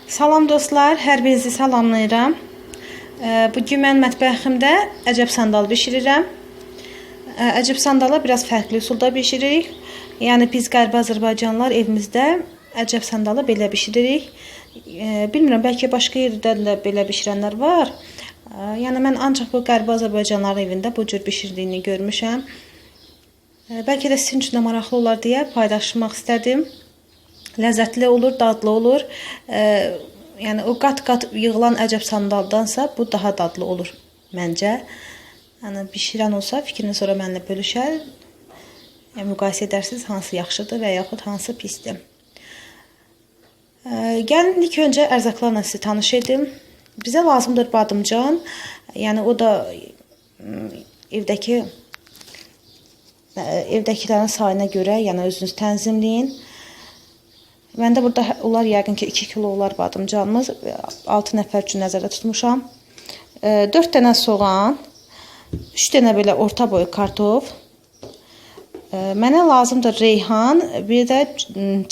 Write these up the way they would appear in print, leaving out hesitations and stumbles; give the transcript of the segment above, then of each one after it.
Salam dostlar, hər birinizi salamlayıram. Bugün mən mətbəximdə əcəb sandal bişirirəm. Əcəb sandala biraz fərqli üsulda bişiririk. Yəni biz qərbi Azərbaycanlılar evimizdə əcəb sandalı belə bişiririk. Bilmirəm, bəlkə başqa yerdə də belə bişirənlər var. Yəni mən ancaq bu qərbi Azərbaycanlıların evində bu cür bişirdiyini görmüşəm. Bəlkə də sizin üçün də maraqlı olar deyə paylaşmaq istədim. Ləzzətli olur, dadlı olur. Yəni o qat-qat yığılan əcəb sandaldansa bu daha dadlı olur məncə. Yəni bişirən olsa fikrini sonra mənimlə bölüşər. Müqayisə edərsiniz hansı yaxşıdır və yaxud hansı pisdir. Gəlin ilk öncə ərzaqlarla sizi tanış edim. Bizə lazımdır badımcan. Yəni o da evdəkilərin sayına görə, yəni özünüz tənzimləyin. Məndə burada olar yəqin ki 2 kilo olar badımcanımız. 6 nəfər üçün nəzərdə tutmuşam. 4 dənə soğan, 3 dənə belə orta boy kartof. Mənə lazımdır reyhan, bir də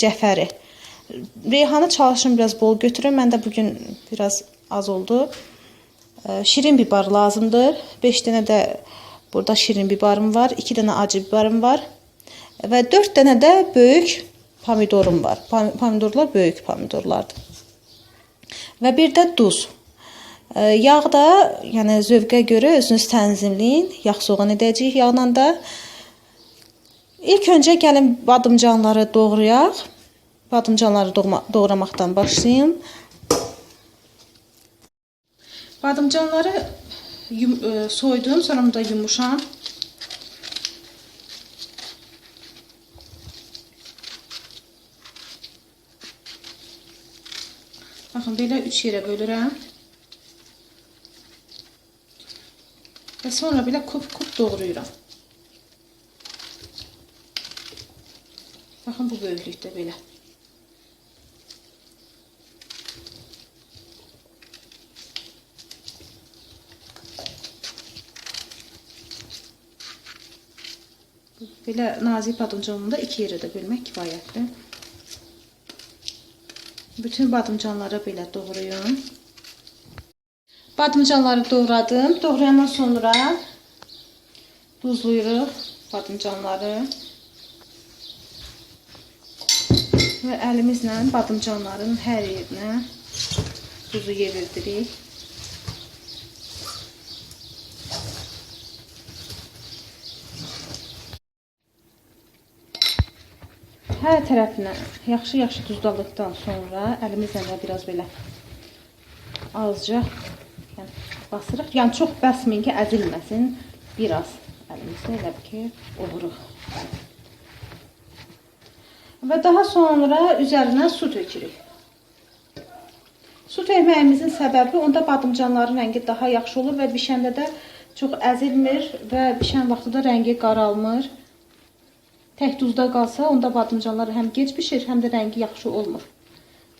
cəfəri. Reyhanı çalışın biraz bol götürün. Məndə bugün biraz az oldu. Şirin bibar lazımdır. 5 dənə də burada şirin bibarım var. 2 dənə acı bibarım var. Və 4 dənə də böyük pomidorum var. Pomidorlar böyük pomidorlardır. Və bir də duz. Yağ da, yəni zövqə görə özünüz tənzimləyin. Yağ soğan edəcəyik yağla da. İlk öncə gəlin badımcanları doğrayaq. Badımcanları doğramaqdan başlayayım. Badımcanları soydum, sonra da yumuşam. Baxın, belə 3 yerə bölürəm. Və sonra belə kup-kup doğrayıram. Baxın, bu böyüklükdə belə. Belə nazik badımcanını da 2 yerə də bölmək kifayətdir. Bütün badımcanları belə doğrayın. Badımcanları doğradım. Doğrayandan sonra duzluyuruq badımcanları. Və əlimizlə badımcanların hər yerinə duzu yevirdirik. Hər tərəfinə yaxşı duzladıqdan sonra əlimizlə də biraz belə azca basırıq. Yəni çox bəsməyin ki, əzilməsin. Biraz əlimizlə elə ki, ovuruq. Və daha sonra üzərinə su tökürük. Su tökməyimizin səbəbi onda badımcanların rəngi daha yaxşı olur və bişəndə də çox əzilmir və bişən vaxtı da rəngi qaralmır. Tək duzda qalsa, onda badımcanlar həm gec bişir, həm də rəngi yaxşı olmur.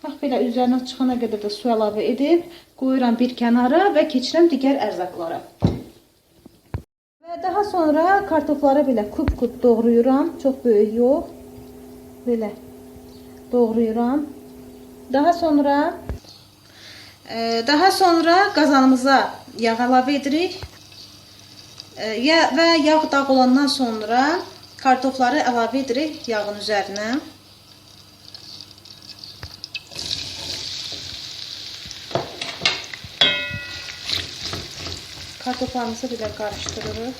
Bax, belə üzərinə çıxana qədər də su əlavə edib, qoyuram bir kənara və keçirəm digər ərzaqlara. Və daha sonra kartofları belə kup-kup doğrayıram, çox böyük yox. Belə doğrayıram. Daha sonra qazanımıza yağ əlavə edirik. Və yağ dağ olandan sonra kartofları əlavə edirik yağın üzərinə. Kartoflarımızı belə qarışdırırıq.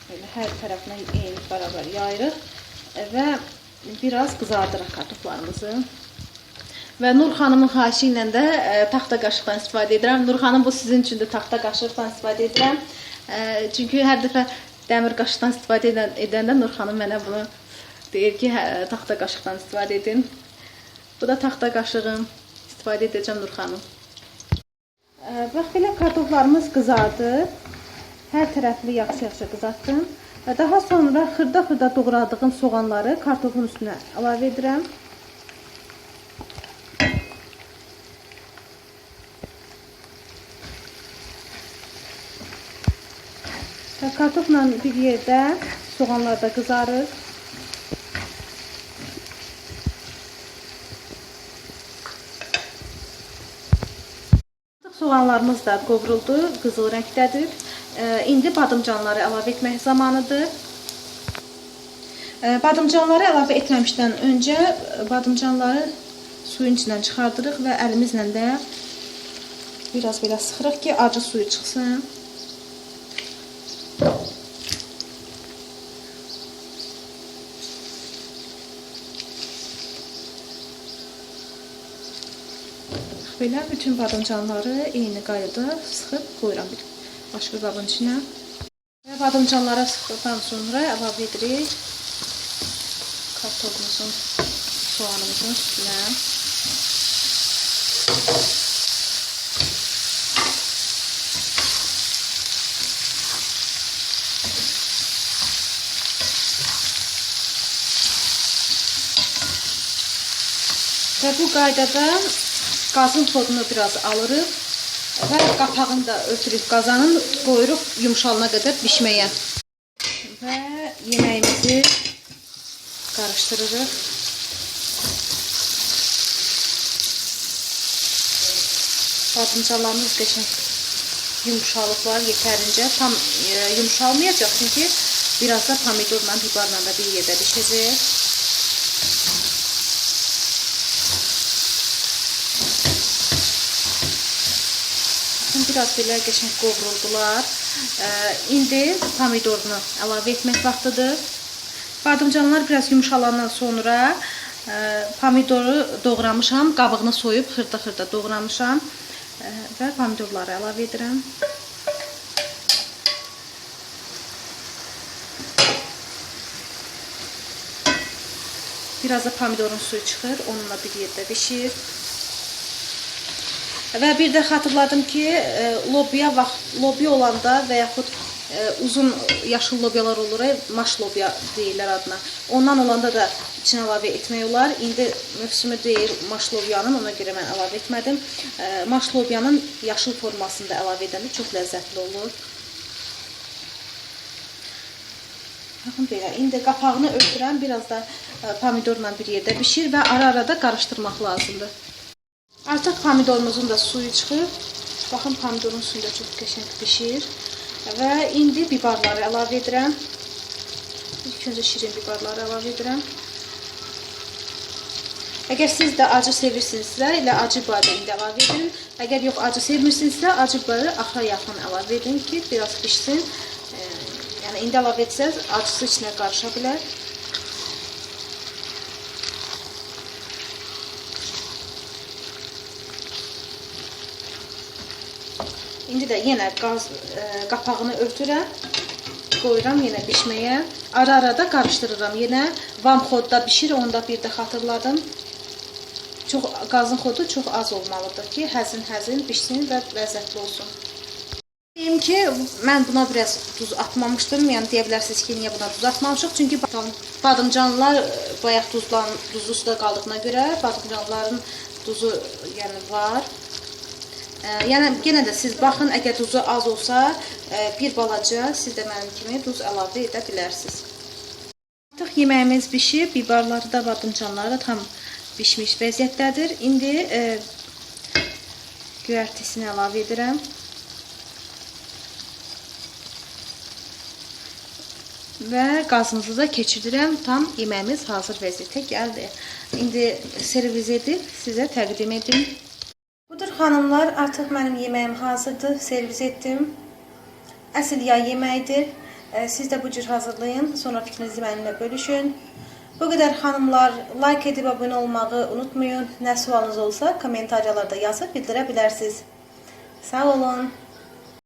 Belə hər tərəfinə eyni bərabər yayırıq və biraz qızardırıq kartoflarımızı. Və Nur xanımın xahişi ilə də taxta qaşıqdan istifadə edirəm. Nur xanım, bu sizin üçün də taxta qaşıqdan istifadə edirəm. Çünki hər dəfə dəmir qaşıqdan istifadə edəndə Nur xanım mənə bunu deyir ki, taxta qaşıqdan istifadə edin. Bu da taxta qaşığım. İstifadə edəcəm Nur xanım. Bax, belə kartoflarımız qızardı. Hər tərəfli yaxşı qızartdım. Və daha sonra xırda-xırda doğradığım soğanları kartofun üstünə əlavə edirəm. Kartofla bir yerdə soğanlar da qızarır. Soğanlarımız da qovruldu, qızıl rəngdədir. İndi badımcanları əlavə etmək zamanıdır. Badımcanları əlavə etməmişdən öncə badımcanları suyun içindən çıxardırıq və əlimizlə də biraz belə sıxırıq ki, acı suyu çıxsın. Belə bütün badımcanları eyni qaydada sıxıb qoyuram bir başqa qabın içinə. Və badımcanlara sıxdıqdan sonra əlavə edirik kartofumuzun, soğanımızın üstünə. Və bu qaydada qazın tozunu biraz alırıq və qapağını da örtürük qazanın, qoyuruq yumşalana qədər bişməyə. Və yeməyimizi qarışdırırıq. Badımcanlarımız qəşəng yumşalıqlar yetərincə. Tam yumşalmayacaq, çünki biraz da pomidorla, biberlə da bir yerdə bişəcək. Biraz belə qəşəng qovruldular. İndi pomidorunu əlavə etmək vaxtıdır. Badımcanlar biraz yumşalandan sonra pomidoru doğramışam, qabığını soyub xırda-xırda doğramışam və pomidorları əlavə edirəm. Biraz da pomidorun suyu çıxır, onunla bir yerdə bişir. Və bir də xatırladım ki, lobya olanda və yaxud uzun yaşıl lobyalar olur, maş lobya deyirlər adına. Ondan olanda da içine əlavə etmək olar. İndi mövsümü deyil maş lobyanın, ona görə mən əlavə etmədim. Maş lobyanın yaşıl formasında əlavə edəndə çox ləzzətli olur. Baxın belə, indi qapağını örtürəm, biraz da pomidorla bir yerdə bişir və ara-arada qarışdırmaq lazımdır. Artıq pomidorumuzun da suyu çıxıb. Baxın, pomidorun suyu da çox qəşəng bişir. Və indi biberləri əlavə edirəm. İlk öncə şirin biberləri əlavə edirəm. Əgər siz də acı sevirsinizsə, elə acı biberi indi əlavə edin. Əgər yox, acı sevmirsinizsə, acı biberi axıra yaxın əlavə edin ki, biraz pişsin. Yəni indi əlavə etsəz, acısı içinə qarışa bilər. İndi də yenə qapağını örtürəm, qoyuram yenə bişməyə. Ara-arada qarışdırıram yenə. Vam xodda bişir, onu da bir də xatırladım. Qazın xodu çox az olmalıdır ki, həzin-həzin bişsin və ləzzətli olsun. Deyim ki, mən buna biraz duz atmamışdım. Yəni deyə bilərsiniz ki, niyə buna duz atmamışıq? Çünki badımcanlar bayaq duzlu suda qaldığına görə badımcanların duzu var. Yəni yenə də siz baxın, əgər duzu az olsa, bir balaca siz də mənim kimi duz əlavə edə bilərsiniz. Artıq yeməyimiz bişib, biberləri da, badımcanları da tam bişmiş vəziyyətdədir. İndi göyərtisini əlavə edirəm. Və qazımızı da keçirdirəm. Tam yeməyimiz hazır vəziyyətə gəldi. İndi servis edib sizə təqdim edim. Budur xanımlar, artıq mənim yeməyim hazırdır, servis etdim. Əsl yay yeməyidir. Siz də bu cür hazırlayın, sonra fikrinizi mənimlə bölüşün. Bu qədər xanımlar, like edib abunə olmağı unutmayın. Nə sualınız olsa, kommentaryalarda yazıb bildirə bilərsiniz. Sağ olun.